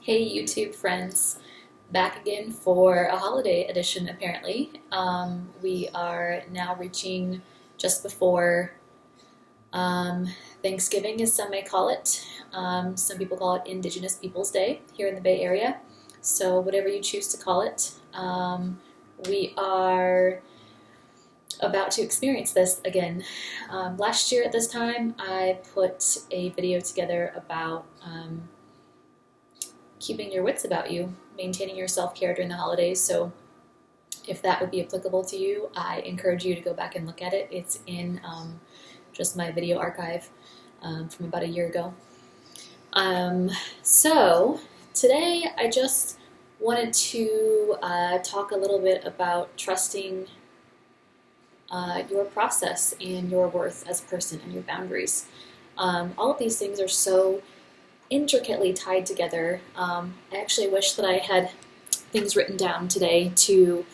Hey YouTube friends, back again for a holiday edition apparently. We are now reaching just before Thanksgiving, as some may call it. Some people call it Indigenous Peoples Day here in the Bay Area. So whatever you choose to call it, we are about to experience this again. Last year at this time, I put a video together about keeping your wits about you, maintaining your self-care during the holidays. So if that would be applicable to you, I encourage you to go back and look at it. It's in just my video archive from about a year ago. So today I just wanted to talk a little bit about trusting your process and your worth as a person and your boundaries. All of these things are so intricately tied together. I actually wish that I had things written down today to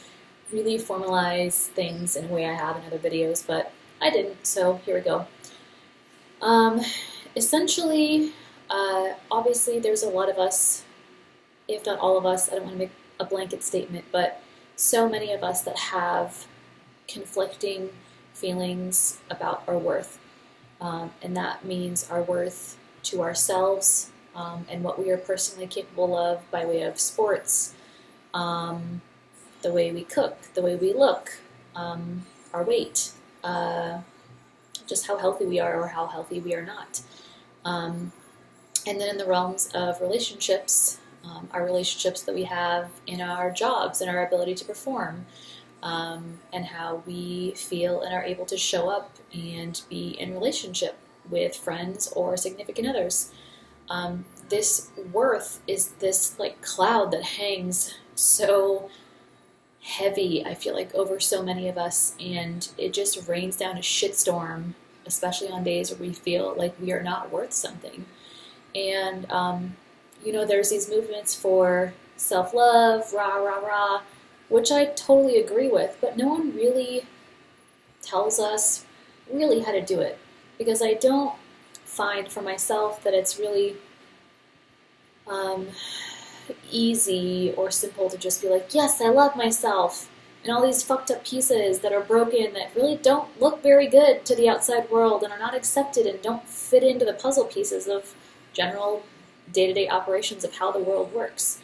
really formalize things in a way I have in other videos, but I didn't, so here we go. Essentially, obviously there's a lot of us, if not all of us, I don't want to make a blanket statement, but so many of us that have conflicting feelings about our worth. And that means our worth to ourselves and what we are personally capable of by way of sports, the way we cook, the way we look, our weight, just how healthy we are or how healthy we are not. And then in the realms of relationships, our relationships that we have in our jobs and our ability to perform, and how we feel and are able to show up and be in relationship with friends or significant others. This worth is this like cloud that hangs so heavy, I feel like, over so many of us, and it just rains down a shitstorm, especially on days where we feel like we are not worth something. And there's these movements for self-love, rah, rah, rah, which I totally agree with, but no one really tells us really how to do it. Because I don't find for myself that it's really easy or simple to just be like, yes, I love myself, and all these fucked up pieces that are broken that really don't look very good to the outside world and are not accepted and don't fit into the puzzle pieces of general day-to-day operations of how the world works.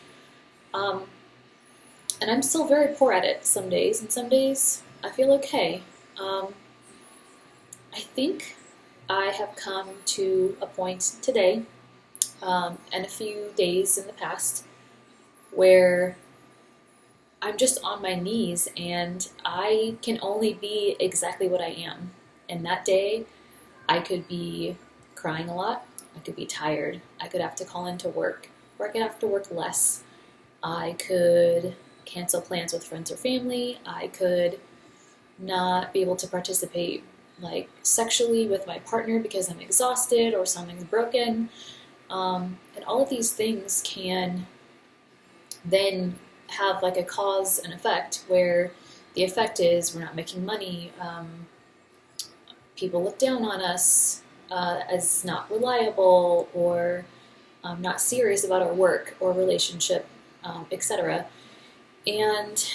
And I'm still very poor at it some days, and some days I feel okay. I think I have come to a point today, and a few days in the past, where I'm just on my knees and I can only be exactly what I am. And that day, I could be crying a lot, I could be tired, I could have to call into work, or I could have to work less, I could cancel plans with friends or family, I could not be able to participate like sexually with my partner because I'm exhausted or something's broken, and all of these things can then have like a cause and effect, where the effect is we're not making money, people look down on us as not reliable or not serious about our work or relationship, etc. And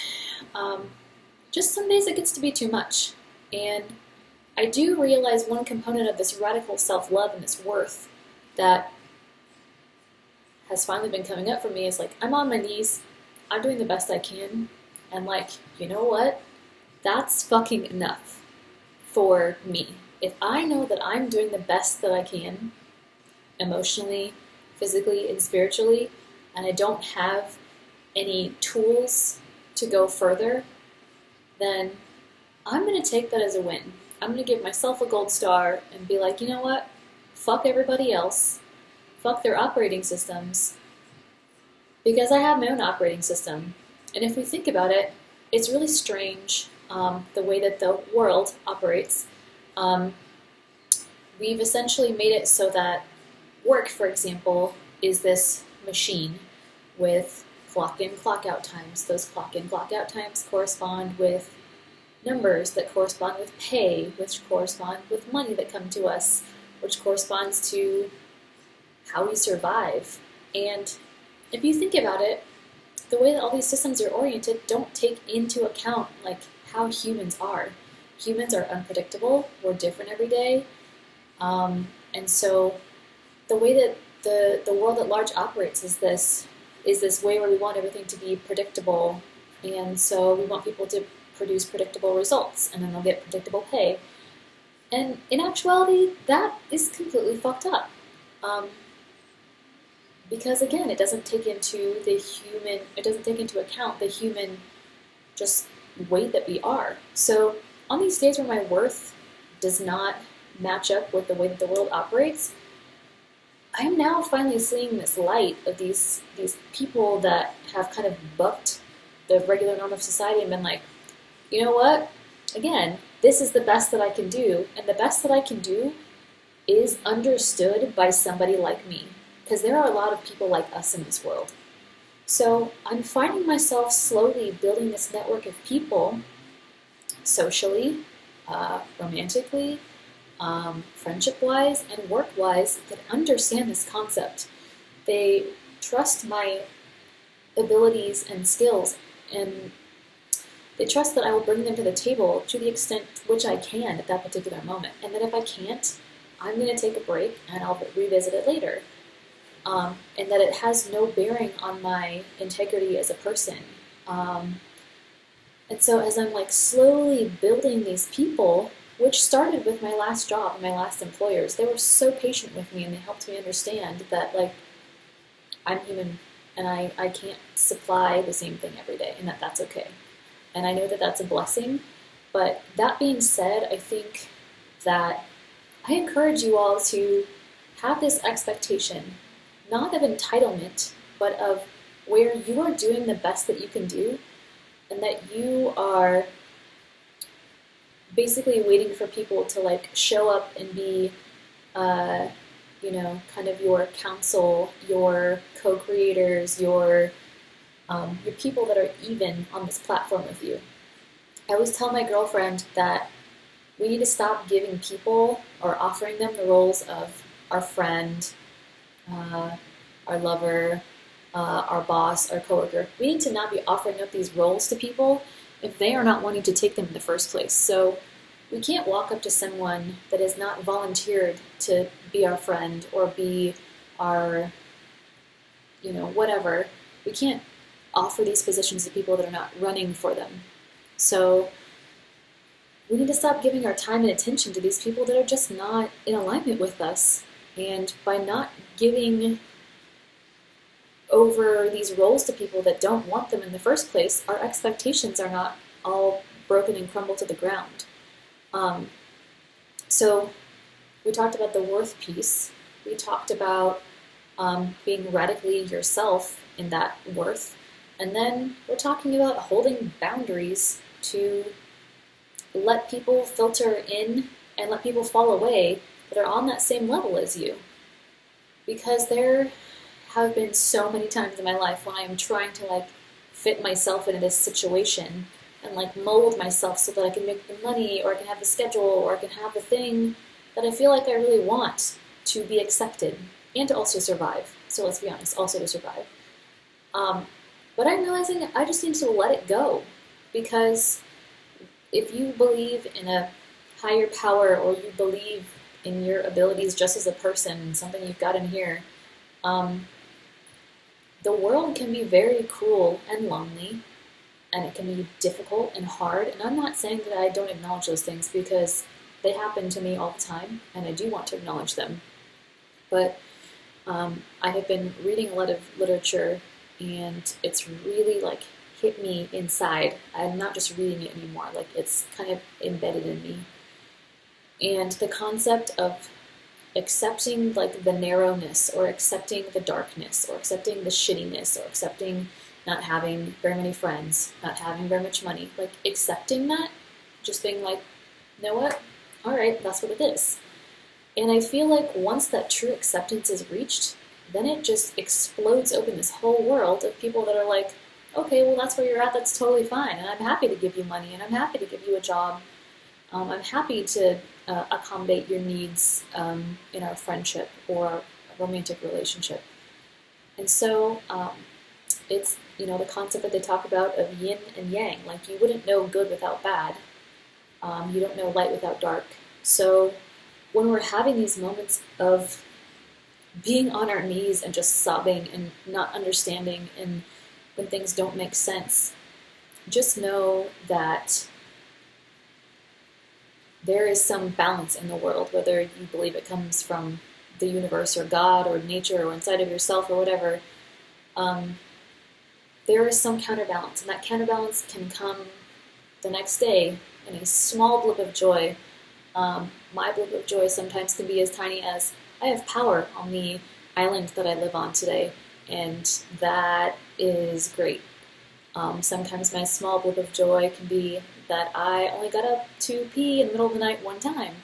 just some days it gets to be too much. And I do realize one component of this radical self-love and this worth that has finally been coming up for me is like, I'm on my knees, I'm doing the best I can, and like, you know what? That's fucking enough for me. If I know that I'm doing the best that I can, emotionally, physically, and spiritually, and I don't have any tools to go further, then I'm going to take that as a win. I'm going to give myself a gold star and be like, you know what? Fuck everybody else. Fuck their operating systems. Because I have my own operating system. And if we think about it, it's really strange the way that the world operates. We've essentially made it so that work, for example, is this machine with clock in, clock out times. Those clock in, clock out times correspond with numbers that correspond with pay, which correspond with money that come to us, which corresponds to how we survive. And if you think about it, the way that all these systems are oriented don't take into account like how humans are. Humans are unpredictable. We're different every day, and so the way that the world at large operates is this way where we want everything to be predictable, and so we want people to produce predictable results, and then they'll get predictable pay. And in actuality, that is completely fucked up. Because again, it doesn't take into account the human just weight that we are. So on these days where my worth does not match up with the way that the world operates, I am now finally seeing this light of these people that have kind of bucked the regular norm of society and been like, you know what? Again, this is the best that I can do, and the best that I can do is understood by somebody like me. Because there are a lot of people like us in this world. So I'm finding myself slowly building this network of people, socially, romantically, friendship-wise, and work-wise, that understand this concept. They trust my abilities and skills, and they trust that I will bring them to the table to the extent which I can at that particular moment. And that if I can't, I'm going to take a break and I'll revisit it later. And that it has no bearing on my integrity as a person. And so as I'm like slowly building these people, which started with my last job and my last employers, they were so patient with me and they helped me understand that like I'm human and I can't supply the same thing every day and that that's okay. And I know that that's a blessing. But that being said, I think that I encourage you all to have this expectation, not of entitlement, but of where you are doing the best that you can do, and that you are basically waiting for people to like show up and be, kind of your counsel, your co-creators, your people that are even on this platform with you. I always tell my girlfriend that we need to stop giving people or offering them the roles of our friend, our lover, our boss, our coworker. We need to not be offering up these roles to people if they are not wanting to take them in the first place. So we can't walk up to someone that is not volunteered to be our friend or be our, whatever. We can't offer these positions to people that are not running for them. So we need to stop giving our time and attention to these people that are just not in alignment with us. And by not giving over these roles to people that don't want them in the first place, our expectations are not all broken and crumble to the ground. So we talked about the worth piece. We talked about being radically yourself in that worth. And then we're talking about holding boundaries to let people filter in and let people fall away that are on that same level as you. Because there have been so many times in my life when I am trying to like fit myself into this situation and like mold myself so that I can make the money or I can have the schedule or I can have the thing that I feel like I really want to be accepted and to also survive. So let's be honest, also to survive. But I'm realizing I just need to let it go, because if you believe in a higher power or you believe in your abilities just as a person, something you've got in here, the world can be very cruel and lonely, and it can be difficult and hard. And I'm not saying that I don't acknowledge those things, because they happen to me all the time, and I do want to acknowledge them. But I have been reading a lot of literature, and it's really like hit me inside. I'm not just reading it anymore, like it's kind of embedded in me. And the concept of accepting like the narrowness, or accepting the darkness, or accepting the shittiness, or accepting not having very many friends, not having very much money, like accepting that, just being like, you know what, all right, that's what it is. And I feel like once that true acceptance is reached, then it just explodes open this whole world of people that are like, okay, well, that's where you're at, that's totally fine, and I'm happy to give you money, and I'm happy to give you a job. I'm happy to accommodate your needs in our friendship or our romantic relationship. And so it's, the concept that they talk about of yin and yang. Like, you wouldn't know good without bad. You don't know light without dark. So when we're having these moments of being on our knees and just sobbing and not understanding, and when things don't make sense, just know that there is some balance in the world, whether you believe it comes from the universe or God or nature or inside of yourself or whatever. There is some counterbalance, and that counterbalance can come the next day in a small blip of joy. My blip of joy sometimes can be as tiny as, I have power on the island that I live on today, and that is great. Sometimes my small blip of joy can be that I only got up to pee in the middle of the night one time.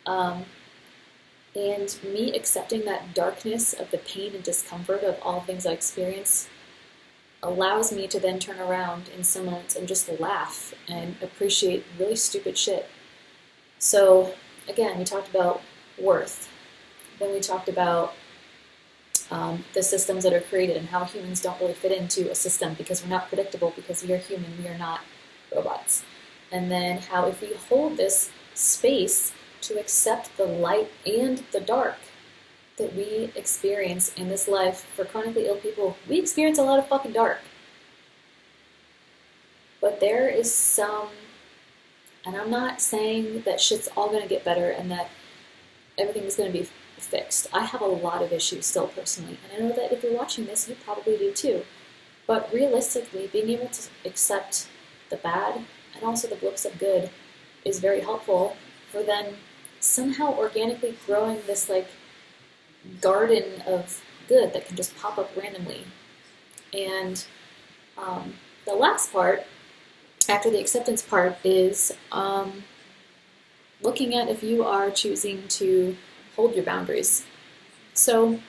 And me accepting that darkness of the pain and discomfort of all things I experience allows me to then turn around in some moments and just laugh and appreciate really stupid shit. So, again, we talked about worth. Then we talked about the systems that are created and how humans don't really fit into a system because we're not predictable, because we are human, we are not robots. And then how if we hold this space to accept the light and the dark that we experience in this life, for chronically ill people, we experience a lot of fucking dark. But there is some, and I'm not saying that shit's all going to get better and that everything is going to be fixed. I have a lot of issues still personally, and I know that if you're watching this, you probably do too. But realistically, being able to accept the bad and also the blips of good is very helpful for then somehow organically growing this like garden of good that can just pop up randomly. And the last part, after the acceptance part, is looking at if you are choosing to hold your boundaries. So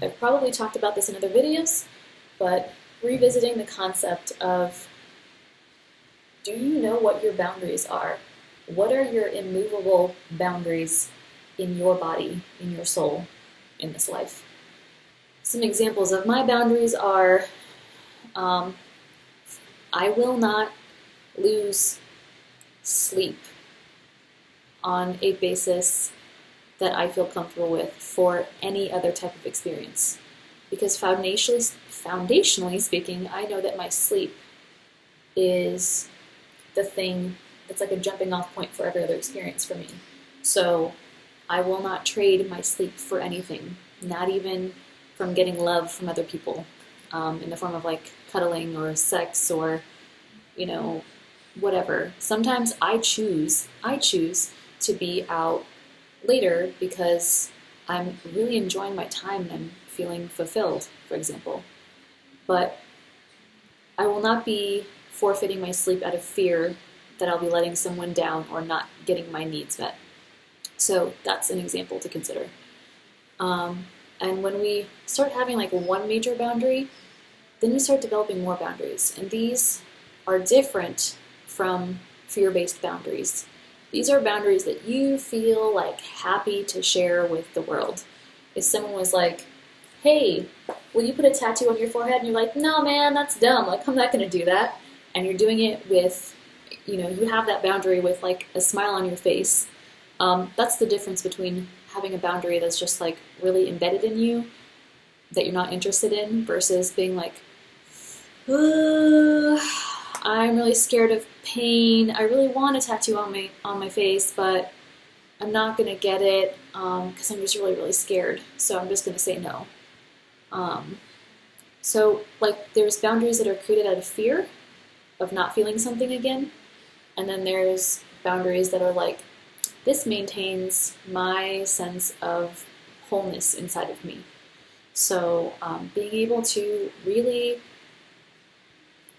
I've probably talked about this in other videos, but revisiting the concept of, do you know what your boundaries are? What are your immovable boundaries in your body, in your soul, in this life? Some examples of my boundaries are, I will not lose sleep on a basis that I feel comfortable with for any other type of experience. Because foundationally speaking, I know that my sleep is the thing that's like a jumping off point for every other experience for me. So I will not trade my sleep for anything, not even from getting love from other people, in the form of like cuddling or sex or, whatever. Sometimes I choose to be out later because I'm really enjoying my time and I'm feeling fulfilled, for example. But I will not be forfeiting my sleep out of fear that I'll be letting someone down or not getting my needs met. So that's an example to consider. And when we start having like one major boundary, then we start developing more boundaries. And these are different from fear-based boundaries. These are boundaries that you feel like happy to share with the world. If someone was like, hey, will you put a tattoo on your forehead? And you're like, no, man, that's dumb. Like, I'm not going to do that. And you're doing it with, you have that boundary with like a smile on your face. That's the difference between having a boundary that's just like really embedded in you, that you're not interested in, versus being like, I'm really scared of pain. I really want a tattoo on my face, but I'm not going to get it because I'm just really, really scared. So I'm just going to say no. So like there's boundaries that are created out of fear of not feeling something again. And then there's boundaries that are like, this maintains my sense of wholeness inside of me. So being able to really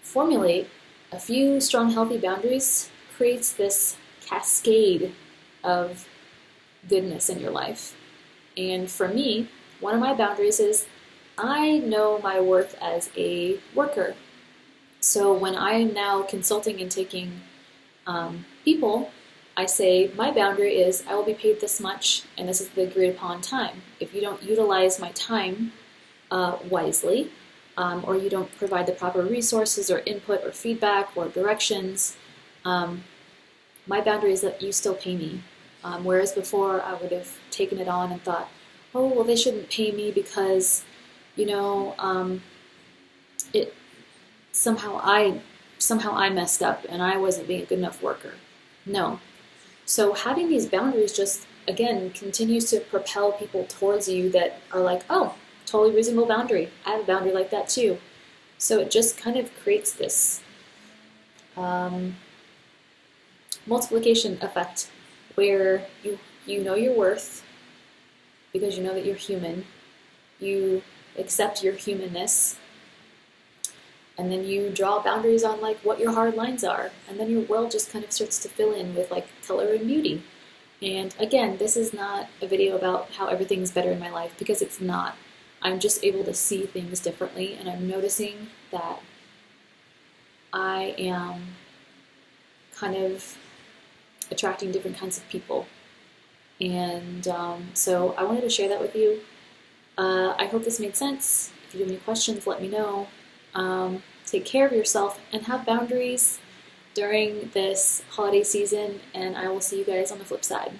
formulate a few strong, healthy boundaries creates this cascade of goodness in your life. And for me, one of my boundaries is I know my worth as a worker. So when I am now consulting and taking people, I say my boundary is I will be paid this much and this is the agreed upon time. If you don't utilize my time wisely, or you don't provide the proper resources or input or feedback or directions, my boundary is that you still pay me. Whereas before I would have taken it on and thought, oh, well, they shouldn't pay me because, it somehow I messed up and I wasn't being a good enough worker. No. So having these boundaries just, again, continues to propel people towards you that are like, oh, totally reasonable boundary. I have a boundary like that too. So it just kind of creates this multiplication effect where you know your worth because you know that you're human. You accept your humanness. And then you draw boundaries on like what your hard lines are. And then your world just kind of starts to fill in with like color and beauty. And again, this is not a video about how everything's better in my life because it's not. I'm just able to see things differently, and I'm noticing that I am kind of attracting different kinds of people. And so I wanted to share that with you. I hope this made sense. If you have any questions, let me know. Take care of yourself and have boundaries during this holiday season, and I will see you guys on the flip side.